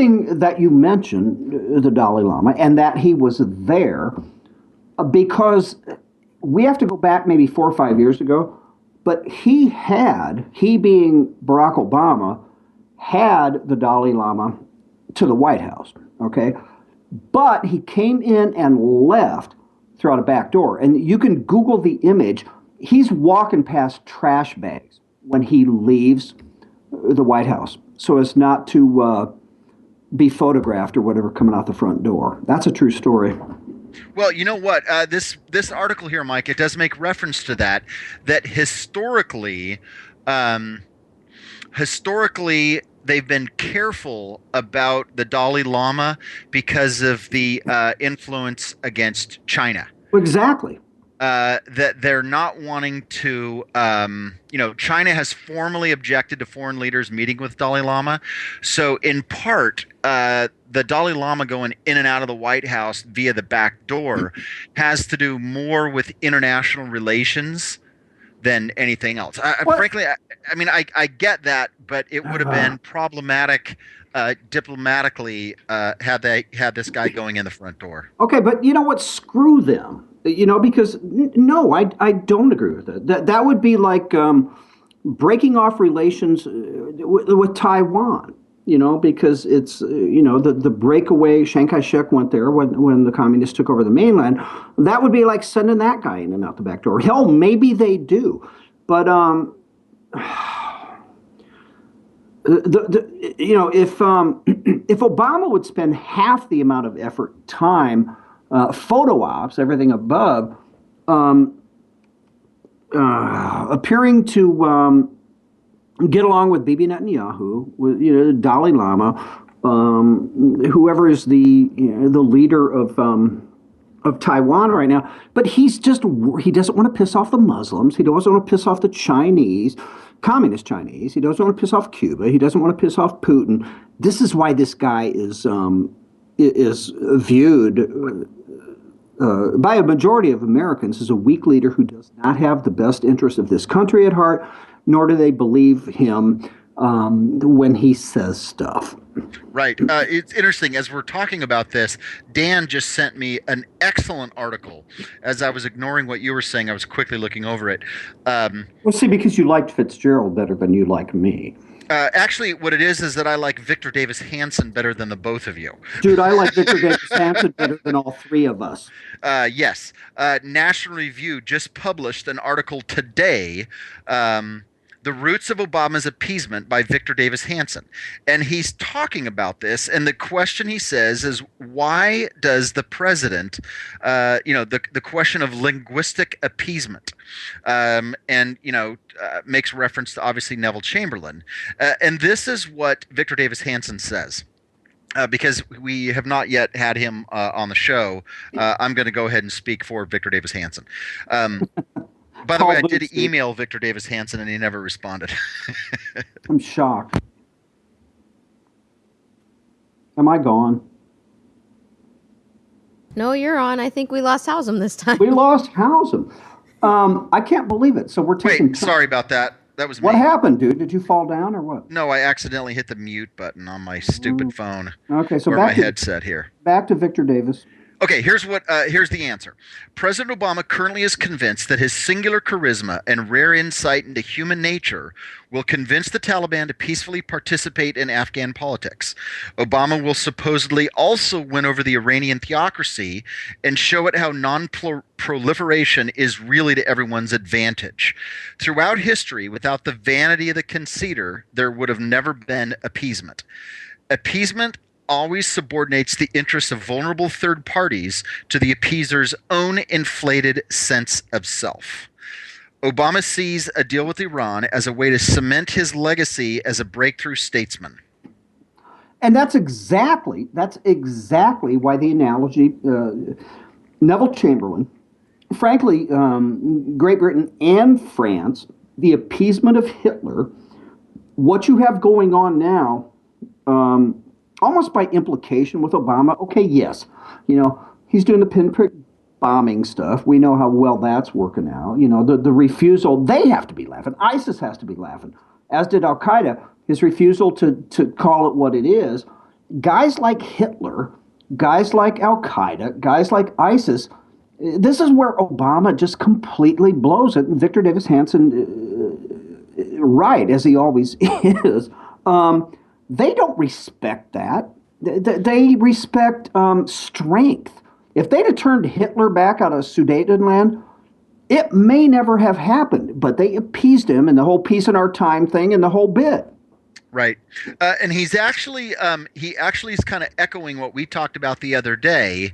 interesting that you mentioned the Dalai Lama and that he was there because we have to go back maybe 4 or 5 years ago, but he being Barack Obama, had the Dalai Lama to the White House, okay? But he came in and left through a back door. And you can Google the image. He's walking past trash bags when he leaves the White House so as not to be photographed or whatever coming out the front door. That's a true story. Well, you know what? This article here, Mike, it does make reference to that historically they've been careful about the Dalai Lama because of the influence against China. Exactly. That they're not wanting to, China has formally objected to foreign leaders meeting with Dalai Lama. So in part, the Dalai Lama going in and out of the White House via the back door has to do more with international relations than anything else. Frankly, I get that, but it would have been problematic diplomatically had they had this guy going in the front door. Okay, but you know what? Screw them. Because no, I don't agree with it. That would be like breaking off relations with Taiwan. Because it's the breakaway. Chiang Kai-shek went there when the communists took over the mainland. That would be like sending that guy in and out the back door. Hell, maybe they do, but if Obama would spend half the amount of effort, time, photo ops, everything above, appearing to get along with Bibi Netanyahu, with Dalai Lama, whoever is the leader of Taiwan right now. But he doesn't want to piss off the Muslims. He doesn't want to piss off the Chinese, communist Chinese. He doesn't want to piss off Cuba. He doesn't want to piss off Putin. This is why this guy is viewed by a majority of Americans as a weak leader who does not have the best interest of this country at heart, nor do they believe him when he says stuff. Right. It's interesting. As we're talking about this, Dan just sent me an excellent article. As I was ignoring what you were saying, I was quickly looking over it. Well, see, because you liked Fitzgerald better than you like me. Actually, what it is that I like Victor Davis Hanson better than the both of you. Dude, I like Victor Davis Hanson better than all three of us. Yes. National Review just published an article today, The Roots of Obama's Appeasement by Victor Davis Hanson. And he's talking about this, and the question he says is, why does the president, the question of linguistic appeasement, makes reference to obviously Neville Chamberlain. And this is what Victor Davis Hanson says. Because we have not yet had him on the show, I'm going to go ahead and speak for Victor Davis Hanson. By the way, I did email Victor Davis Hanson, and he never responded. I'm shocked. Am I gone? No, you're on. I think we lost Housem this time. We lost Housem. I can't believe it. So we're taking. Wait, sorry about that. That was me. What happened, dude? Did you fall down or what? No, I accidentally hit the mute button on my stupid phone. Okay, so or my headset here. Back to Victor Davis. Okay, here's the answer. President Obama currently is convinced that his singular charisma and rare insight into human nature will convince the Taliban to peacefully participate in Afghan politics. Obama will supposedly also win over the Iranian theocracy and show it how non-proliferation is really to everyone's advantage. Throughout history, without the vanity of the conceder, there would have never been appeasement. Appeasement always subordinates the interests of vulnerable third parties to the appeaser's own inflated sense of self. Obama sees a deal with Iran as a way to cement his legacy as a breakthrough statesman. And that's exactly why the analogy, Neville Chamberlain, frankly, Great Britain and France, the appeasement of Hitler, what you have going on now, almost by implication with Obama, okay, yes, he's doing the pinprick bombing stuff. We know how well that's working out. The refusal, they have to be laughing. ISIS has to be laughing, as did Al-Qaeda. His refusal to call it what it is guys like Hitler, guys like Al Qaeda, guys like ISIS. This is where Obama just completely blows it. And Victor Davis Hanson, right as he always is, they don't respect that. They respect strength. If they'd have turned Hitler back out of Sudetenland, it may never have happened. But they appeased him, and the whole peace in our time thing, and the whole bit. Right. And he actually is kind of echoing what we talked about the other day.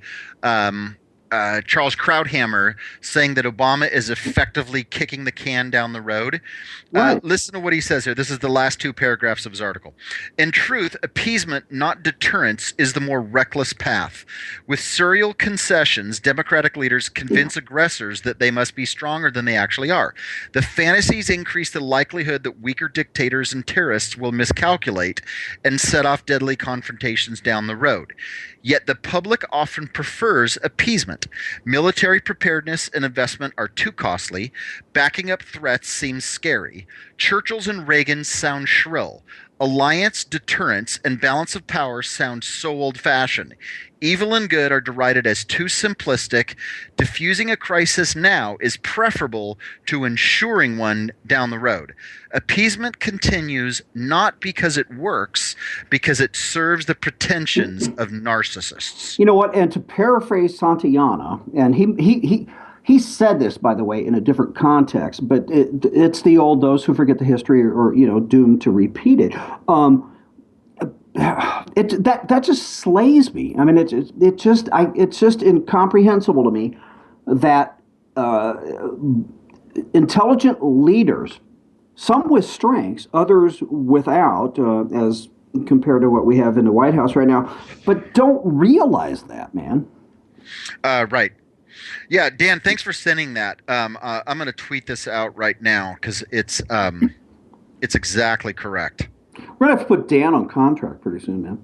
Charles Krauthammer saying that Obama is effectively kicking the can down the road. Right. Listen to what he says here. This is the last two paragraphs of his article. In truth, appeasement, not deterrence, is the more reckless path. With serial concessions, Democratic leaders convince aggressors that they must be stronger than they actually are. The fantasies increase the likelihood that weaker dictators and terrorists will miscalculate and set off deadly confrontations down the road. Yet the public often prefers appeasement. Military preparedness and investment are too costly. Backing up threats seems scary. Churchill's and Reagan's sound shrill. Alliance, deterrence, and balance of power sound so old-fashioned. Evil and good are derided as too simplistic. Diffusing a crisis now is preferable to ensuring one down the road. Appeasement continues not because it works, because it serves the pretensions of narcissists. You know what? And to paraphrase Santayana, and he said this, by the way, in a different context, but it's the old those who forget the history are doomed to repeat it. That just slays me. I mean, it's just incomprehensible to me that intelligent leaders, some with strengths, others without, as compared to what we have in the White House right now, but don't realize that, man. Right. Yeah, Dan, thanks for sending that. I'm going to tweet this out right now because it's exactly correct. We're going to have to put Dan on contract pretty soon, man.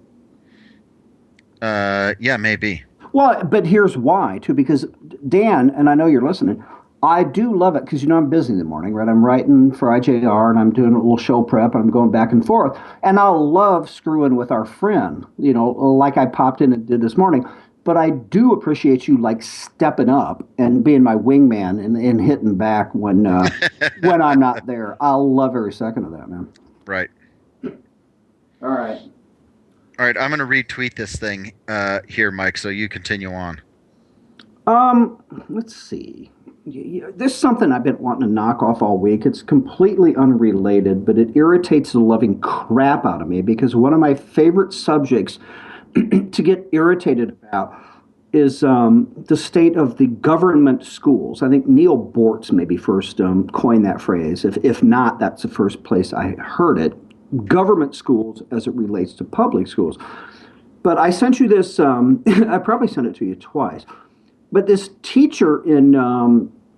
Yeah, maybe. Well, but here's why, too, because Dan, and I know you're listening, I do love it because, I'm busy in the morning, right? I'm writing for IJR and I'm doing a little show prep and I'm going back and forth. And I love screwing with our friend, like I popped in and did this morning. But I do appreciate you like stepping up and being my wingman and hitting back when I'm not there. I'll love every second of that, man. Right. All right. All right. I'm going to retweet this thing here, Mike, so you continue on. Let's see. There's something I've been wanting to knock off all week. It's completely unrelated, but it irritates the loving crap out of me because one of my favorite subjects to get irritated about is the state of the government schools. I think Neil Bortz maybe first coined that phrase. If not, that's the first place I heard it. Government schools as it relates to public schools. But I sent you this, I probably sent it to you twice. But this teacher in,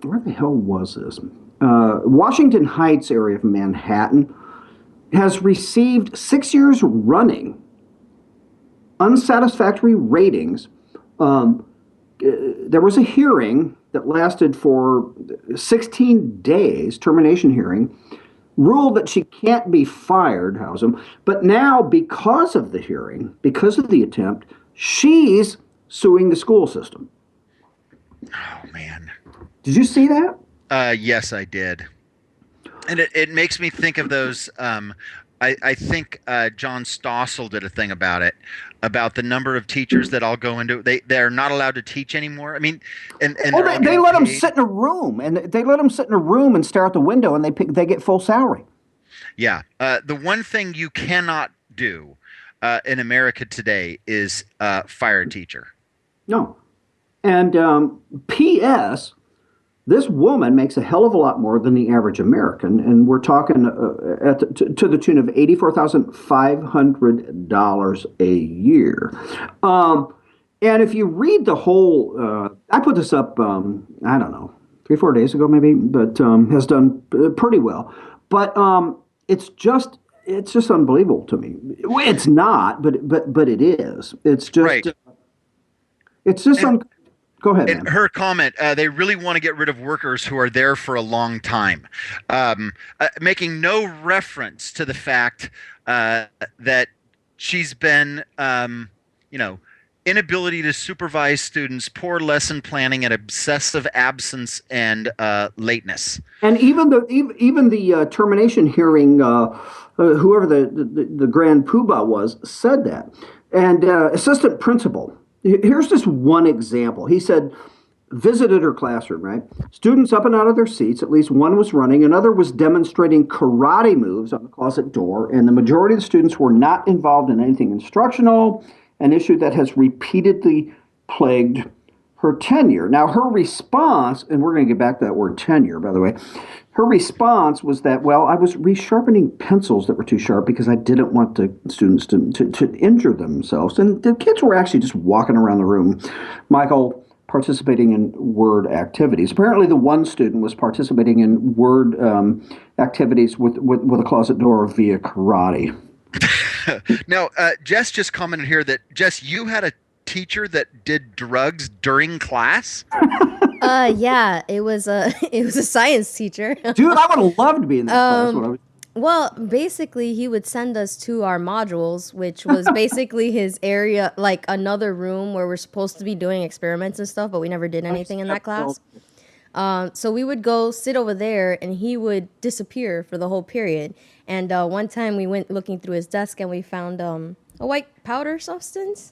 where the hell was this? Washington Heights area of Manhattan has received 6 years running unsatisfactory ratings. There was a hearing that lasted for 16 days, termination hearing, ruled that she can't be fired, Housem. But now, because of the hearing, because of the attempt, she's suing the school system. Oh, man. Did you see that? Yes, I did. And it makes me think of those. I think John Stossel did a thing about it, about the number of teachers that all go into they're not allowed to teach anymore. I mean, and they let them sit in a room, and they let them sit in a room and stare out the window, and they get full salary. Yeah. The one thing you cannot do in America today is fire a teacher. No. And P.S., this woman makes a hell of a lot more than the average American, and we're talking to the tune of $84,500 a year. And if you read the whole, I put this up, I don't know, 3-4 days ago maybe, but has done pretty well. But it's just unbelievable to me. It's not, but it is. It's just right. It's just Go ahead. And her comment, they really want to get rid of workers who are there for a long time, making no reference to the fact that she's been, inability to supervise students, poor lesson planning, and obsessive absence and lateness. And even the termination hearing, whoever the grand poobah was said that. And assistant principal, here's just one example. He said, visited her classroom, right? Students up and out of their seats, at least one was running, another was demonstrating karate moves on the closet door, and the majority of the students were not involved in anything instructional, an issue that has repeatedly plagued her tenure. Now, her response, and we're going to get back to that word tenure, by the way, her response was that, well, I was resharpening pencils that were too sharp because I didn't want the students to injure themselves. And the kids were actually just walking around the room, Michael, participating in word activities. Apparently, the one student was participating in word activities with a closet door via karate. Now, Jess just commented here that, Jess, you had a teacher that did drugs during class? Yeah, it was a science teacher. Dude, I would have loved to be in that class when I was. Well, basically, he would send us to our modules, which was basically his area, like another room where we're supposed to be doing experiments and stuff, but we never did anything in that class. So we would go sit over there, and he would disappear for the whole period. And one time we went looking through his desk, and we found a white powder substance.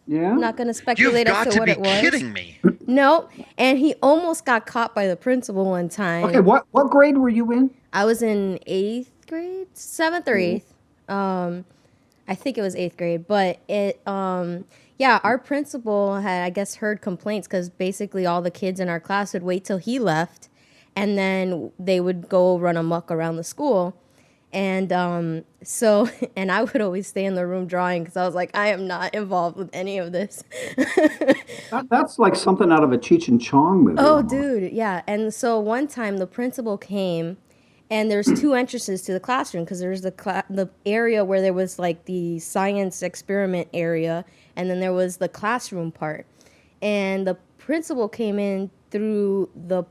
Yeah. I'm not going to You've speculate as got to to what be it was. kidding me. No, and he almost got caught by the principal one time. Okay, what grade were you in? I was in 8th grade, 7th or 8th. I think it was 8th grade, but our principal had, I guess, heard complaints because basically all the kids in our class would wait till he left, and then they would go run amok around the school. And and I would always stay in the room drawing because I was like, I am not involved with any of this. That's like something out of a Cheech and Chong movie. Oh, almost. dude, yeah. And so one time the principal came, and there's two entrances to the classroom because there's the area where there was like the science experiment area, and then there was the classroom part. And the principal came in through the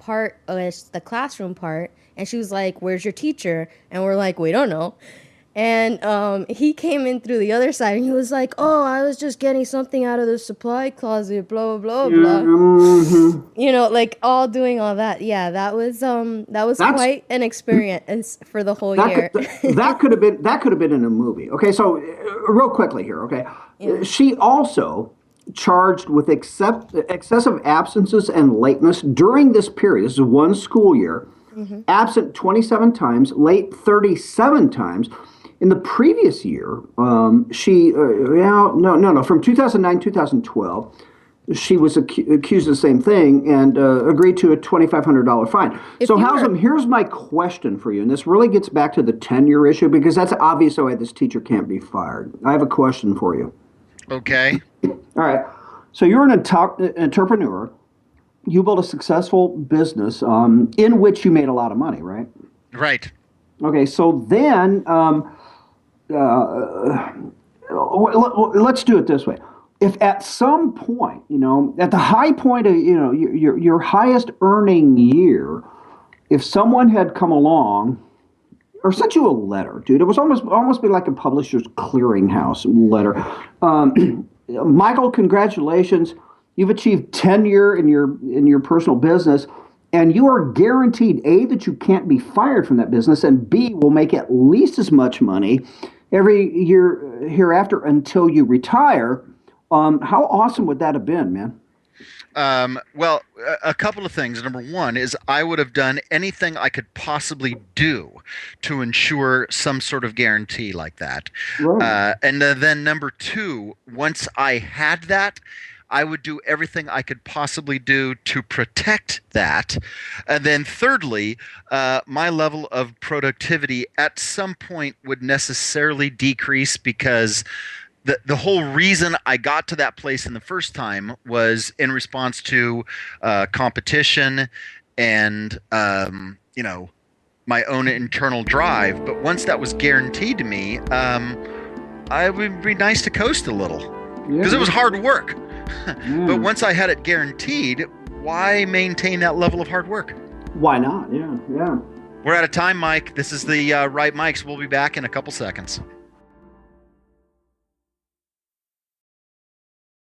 classroom part, and she was like, "Where's your teacher?" And we're like, "We don't know." And he came in through the other side, and he was like, "Oh, I was just getting something out of the supply closet, blah, blah, blah, blah." Like all doing all that. Yeah, that was quite an experience for the whole year. That could have been in a movie. Okay, so real quickly here, okay? Yeah. She also charged with excessive absences and lateness during this period. This is one school year. Mm-hmm. Absent 27 times, late 37 times. In the previous year, she from 2009 2012, she was accused of the same thing and agreed to a $2,500 fine. Here's my question for you, and this really gets back to the tenure issue because that's obvious why this teacher can't be fired. I have a question for you. Okay. All right. So you're an entrepreneur. You built a successful business in which you made a lot of money, right? Right. Okay. So then let's do it this way. If at some point, at the high point of, your highest earning year, if someone had come along or sent you a letter, dude, it was almost be like a publisher's clearinghouse letter. Michael, congratulations. You've achieved tenure in your personal business, and you are guaranteed, A, that you can't be fired from that business, and B, will make at least as much money every year hereafter until you retire. How awesome would that have been, man? Well, a couple of things. Number one is I would have done anything I could possibly do to ensure some sort of guarantee like that. Right. And then number two, once I had that, I would do everything I could possibly do to protect that. And then thirdly, my level of productivity at some point would necessarily decrease because the whole reason I got to that place in the first time was in response to competition and my own internal drive. But once that was guaranteed to me, it would be nice to coast a little because it was hard work. But once I had it guaranteed, why maintain that level of hard work? Why not? Yeah. We're out of time, Mike. This is the Right Mics. We'll be back in a couple seconds.